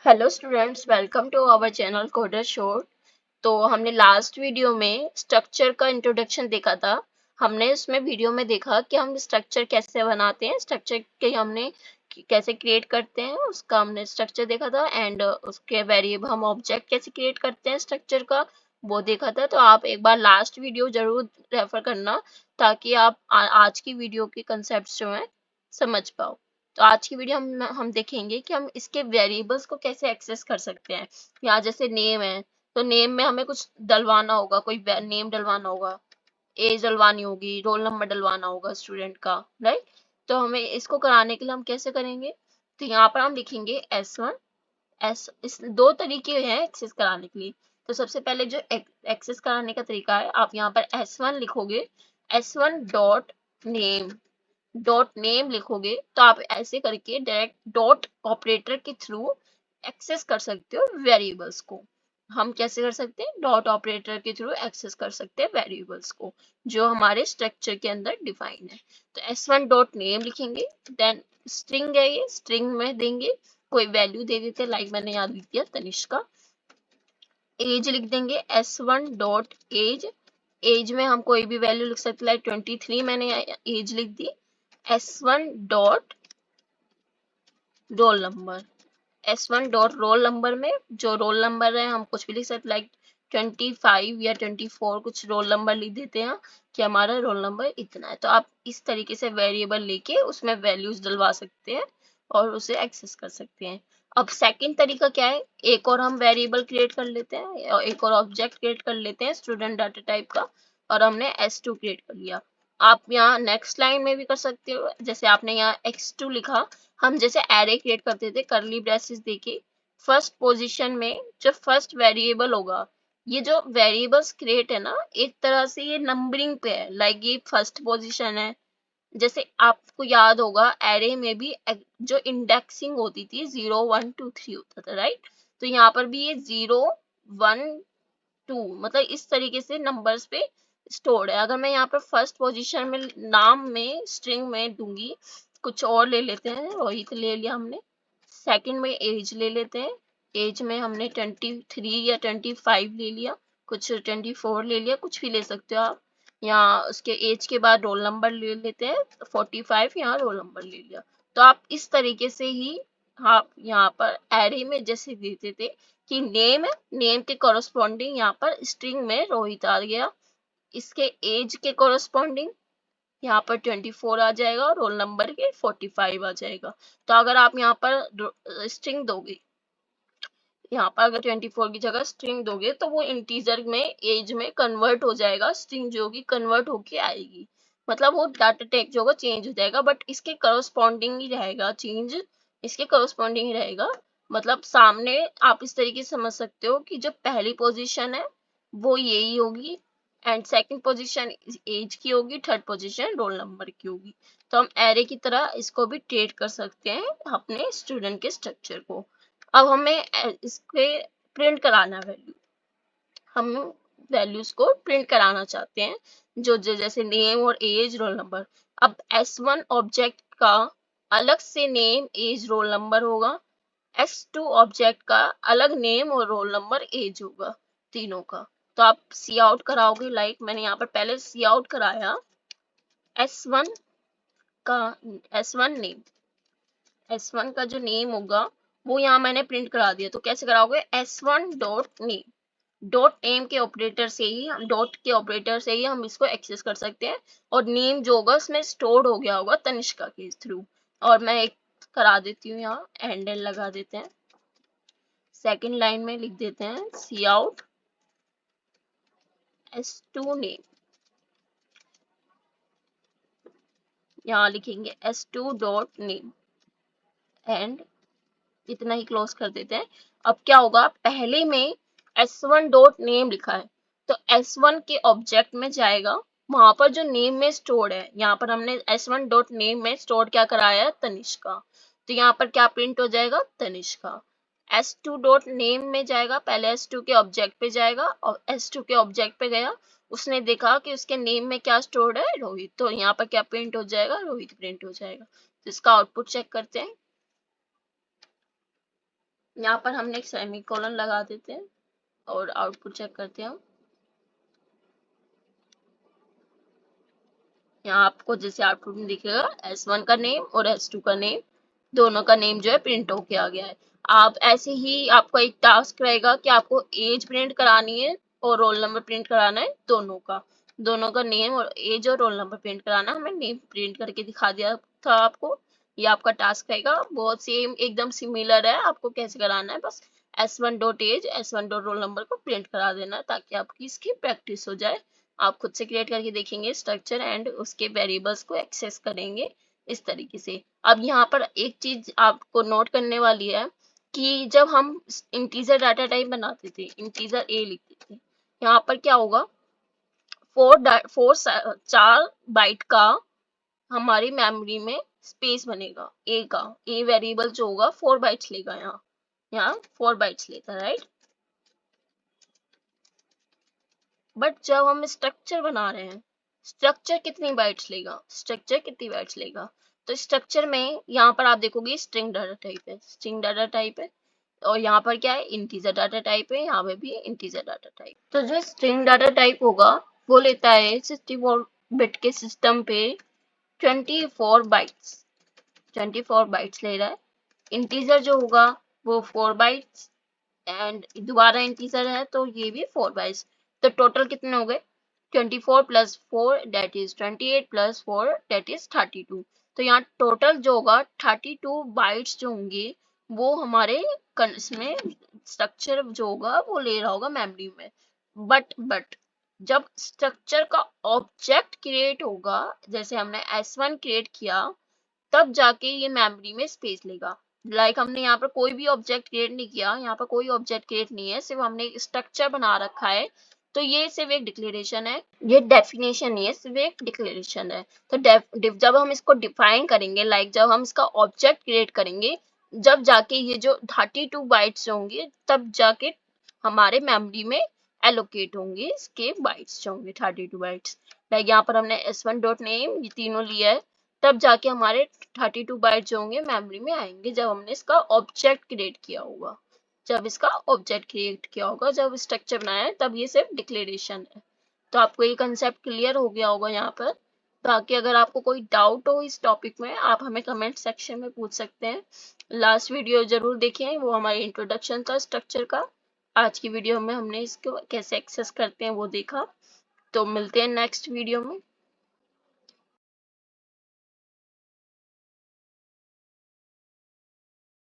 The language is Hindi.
Hello students, welcome to our channel coder show. तो हमने लास्ट वीडियो में स्ट्रक्चर का इंट्रोडक्शन देखा था। हमने उसमें वीडियो में देखा कि हम स्ट्रक्चर कैसे बनाते हैं, स्ट्रक्चर के हमने कैसे क्रिएट करते हैं उसका हमने स्ट्रक्चर देखा था। एंड उसके वेरिएबल हम ऑब्जेक्ट कैसे क्रिएट करते हैं स्ट्रक्चर का वो देखा था। तो आप एक बार लास्ट वीडियो जरूर रेफर करना ताकि आप आज की वीडियो के कंसेप्ट जो है समझ पाओ। तो आज की वीडियो हम देखेंगे कि हम इसके वेरिएबल्स को कैसे एक्सेस कर सकते हैं। यहाँ जैसे नेम है, तो नेम में हमें कुछ डलवाना होगा, कोई नेम डलवाना होगा, एज डलवानी होगी, रोल नंबर डलवाना होगा स्टूडेंट का, राइट। तो हमें इसको कराने के लिए हम कैसे करेंगे, तो यहाँ पर हम लिखेंगे S1 एस। इस दो तरीके हैं एक्सेस कराने के लिए। तो सबसे पहले जो एक्सेस कराने का तरीका है, आप यहाँ पर S1 लिखोगे, S1 डॉट नेम लिखोगे तो आप ऐसे करके डायरेक्ट डॉट ऑपरेटर के थ्रू एक्सेस कर सकते हो वेरिएबल्स को। हम कैसे कर सकते हैं, डॉट ऑपरेटर के थ्रू एक्सेस कर सकते हैं वेरिएबल्स को जो हमारे स्ट्रक्चर के अंदर डिफाइन है। तो S1 डॉट नेम लिखेंगे, देन स्ट्रिंग है, ये स्ट्रिंग में देंगे कोई वैल्यू दे देते हैं, लाइक मैंने यहाँ लिख दिया तनिष्का। एज लिख देंगे S1 डॉट एज, एज में हम कोई भी वैल्यू लिख सकते हैं, लाइक 23 मैंने एज लिख दी। S1 dot roll number, S1 dot roll number में जो रोल नंबर है हम कुछ भी लिख सकते, लाइक 25 या 24 कुछ रोल नंबर लिख देते हैं कि हमारा रोल नंबर इतना है। तो आप इस तरीके से वेरिएबल लेके उसमें वैल्यूज डलवा सकते हैं और उसे एक्सेस कर सकते हैं। अब सेकंड तरीका क्या है, एक और हम वेरिएबल क्रिएट कर लेते हैं और एक और ऑब्जेक्ट क्रिएट कर लेते हैं स्टूडेंट डाटा टाइप का, और हमने S2 क्रिएट कर लिया। आप यहाँ नेक्स्ट लाइन में भी कर सकते हो, जैसे आपने यहाँ X2 लिखा, हम जैसे एरे क्रिएट करते थे करली ब्रेसेस देके, फर्स्ट पोजीशन में जो फर्स्ट वेरिएबल होगा, ये जो वेरिएबल्स क्रिएट है ना, एक तरह से ये नंबरिंग पे है, लाइक ये फर्स्ट पोजीशन है। जैसे आपको याद होगा एरे में भी जो इंडेक्सिंग होती थी 0 1 2 3 होता था, राइट। तो यहाँ पर भी ये 0 1 2 मतलब इस तरीके से नंबर्स पे स्टोर्ड है। अगर मैं यहाँ पर फर्स्ट पोजीशन में नाम में स्ट्रिंग में दूंगी, कुछ और ले लेते हैं, रोहित ले लिया हमने। सेकंड में एज ले लेते हैं, एज में हमने 23 या 25 ले लिया, कुछ 24 ले लिया, कुछ भी ले सकते हो आप। यहाँ उसके एज के बाद रोल नंबर ले लेते हैं, 45 यहाँ रोल नंबर ले लिया। तो आप इस तरीके से ही आप यहाँ पर एरे में जैसे देते थे कि नेम है, नेम के कोरस्पॉन्डिंग यहाँ पर स्ट्रिंग में रोहित आ गया, इसके एज के कोरस्पॉन्डिंग यहाँ पर 24 आ जाएगा और रोल नंबर के 45 आ जाएगा। तो अगर आप यहाँ पर स्ट्रिंग दोगे, यहाँ पर अगर 24 की जगह स्ट्रिंग दोगे तो वो इंटीजर में एज में कन्वर्ट हो जाएगा, स्ट्रिंग जो होगी कन्वर्ट होके आएगी, मतलब वो डाटा टाइप जो होगा चेंज हो जाएगा, बट इसके करस्पॉन्डिंग ही रहेगा चेंज, इसके करस्पॉन्डिंग ही रहेगा। मतलब सामने आप इस तरीके से समझ सकते हो कि जो पहली पोजीशन है वो यही होगी, एंड सेकंड पोजीशन एज की होगी, थर्ड पोजीशन रोल नंबर की होगी। तो हम एरे की तरह इसको भी ट्रीट कर सकते हैं अपने स्टूडेंट के स्ट्रक्चर को। अब हमें इसके प्रिंट कराना वैल्यू, हम वैल्यूज को प्रिंट कराना चाहते हैं जो जैसे नेम और एज रोल नंबर। अब S1 ऑब्जेक्ट का अलग से नेम एज रोल नंबर होगा, S2 ऑब्जेक्ट का अलग नेम और रोल नंबर एज होगा तीनों का। तो आप सी आउट कराओगे, लाइक मैंने यहाँ पर पहले सी आउट कराया S1 का, S1 नेम, S1 का जो नेम होगा वो यहाँ मैंने प्रिंट करा दिया। तो कैसे कराओगे, S1 dot name, dot name के ऑपरेटर से ही हम डॉट के ऑपरेटर से ही हम इसको एक्सेस कर सकते हैं, और नेम जो होगा उसमें स्टोर्ड हो गया होगा तनिष्का के थ्रू। और मैं एक करा देती हूँ, यहाँ हैंडल लगा देते हैं, सेकंड लाइन में लिख देते हैं सी आउट S2 नेम, यहाँ लिखेंगे S2 डॉट नेम एंड इतना ही क्लोज कर देते हैं। अब क्या होगा, पहले में S1 डॉट नेम लिखा है तो S1 के ऑब्जेक्ट में जाएगा, वहां पर जो नेम में स्टोर्ड है, यहाँ पर हमने S1 डॉट नेम में स्टोर क्या कराया है, तनिष्का। तो यहाँ पर क्या प्रिंट हो जाएगा, तनिष्का। S2 डॉट नेम में जाएगा, पहले S2 के ऑब्जेक्ट पे जाएगा और S2 के ऑब्जेक्ट पे गया, उसने देखा कि उसके नेम में क्या स्टोर्ड है, रोहित, तो यहाँ पर क्या प्रिंट हो जाएगा, रोहित प्रिंट हो जाएगा। तो इसका आउटपुट चेक करते हैं। यहाँ पर हमने एक सेमीकोलन लगा देते हैं और आउटपुट चेक करते हैं हम। यहाँ आपको जैसे आउटपुट में दिखेगा S1 का नेम और S2 का नेम, दोनों का नेम जो है प्रिंट होके आ गया है। आप ऐसे ही आपका एक टास्क रहेगा कि आपको एज प्रिंट करानी है और रोल नंबर प्रिंट कराना है, दोनों का नेम और एज और रोल नंबर प्रिंट कराना है। हमें नेम प्रिंट करके दिखा दिया था आपको। ये आपका टास्क रहेगा, बहुत सेम एकदम सिमिलर है। आपको कैसे कराना है, बस S1 dot as S1 dot roll number को प्रिंट करा देना है ताकि आपकी इसकी प्रैक्टिस हो जाए। आप खुद से क्रिएट करके देखेंगे स्ट्रक्चर एंड उसके वेरिएबल्स को एक्सेस करेंगे इस तरीके से। अब यहाँ पर एक चीज आपको नोट करने वाली है कि जब हम इंटीजर डाटा टाइप बनाते थे, इंटीजर ए लिखते थे, यहाँ पर क्या होगा, 4 बाइट का हमारी मेमोरी में स्पेस बनेगा। ए वेरिएबल जो होगा 4 बाइट्स लेगा, यहाँ 4 बाइट्स लेता है, राइट। बट जब हम स्ट्रक्चर बना रहे हैं, स्ट्रक्चर कितनी बाइट्स लेगा, तो स्ट्रक्चर में यहाँ पर आप देखोगे स्ट्रिंग डाटा टाइप है और यहाँ पर क्या है, इंटीजर डाटा टाइप है, यहाँ पे भी इंटीजर डाटा टाइप। तो जो स्ट्रिंग डाटा टाइप होगा वो लेता है 64 बिट के सिस्टम पे 24 बाइट्स ले रहा है। इंटीजर जो होगा वो 4 बाइट्स एंड दोबारा इंटीजर है तो ये भी 4 बाइट्स। तो टोटल कितने हो गए, 24 plus 4 that is 28 plus 4 that is 32। तो यहाँ टोटल जो होगा 32 बाइट्स जो होंगे वो हमारे इसमें स्ट्रक्चर जो होगा वो ले रहा होगा मेमोरी में। बट जब स्ट्रक्चर का ऑब्जेक्ट क्रिएट होगा, जैसे हमने S1 क्रिएट किया, तब जाके ये मेमोरी में स्पेस लेगा। हमने यहाँ पर कोई भी ऑब्जेक्ट क्रिएट नहीं किया, यहाँ पर कोई ऑब्जेक्ट क्रिएट नहीं है, सिर्फ हमने एक स्ट्रक्चर बना रखा है। तो ये सिर्फ एक डिक्लेरेशन है, ये डेफिनेशन नहीं है, सिर्फ एक डिक्लेरेशन है। तो जब हम इसको डिफाइन करेंगे, जब हम इसका ऑब्जेक्ट क्रिएट करेंगे, जब जाके ये जो 32 बाइट्स होंगे तब जाके हमारे मेमोरी में एलोकेट होंगे इसके बाइट्स जो होंगे 32 बाइट्स। यहाँ पर हमने S1 डॉट नेम ये तीनों लिया है, तब जाके हमारे 32 बाइट जो होंगे मेमोरी में आएंगे जब हमने इसका ऑब्जेक्ट क्रिएट किया होगा। जब स्ट्रक्चर बनाया है तब ये सिर्फ डिक्लेरेशन है। तो आपको ये कंसेप्ट क्लियर हो गया होगा यहाँ पर। ताकि अगर आपको कोई डाउट हो इस टॉपिक में आप हमें कमेंट सेक्शन में पूछ सकते हैं। लास्ट वीडियो जरूर देखें, वो हमारी इंट्रोडक्शन था स्ट्रक्चर का। आज की वीडियो में हमने इसको कैसे एक्सेस करते हैं वो देखा। तो मिलते हैं नेक्स्ट वीडियो में।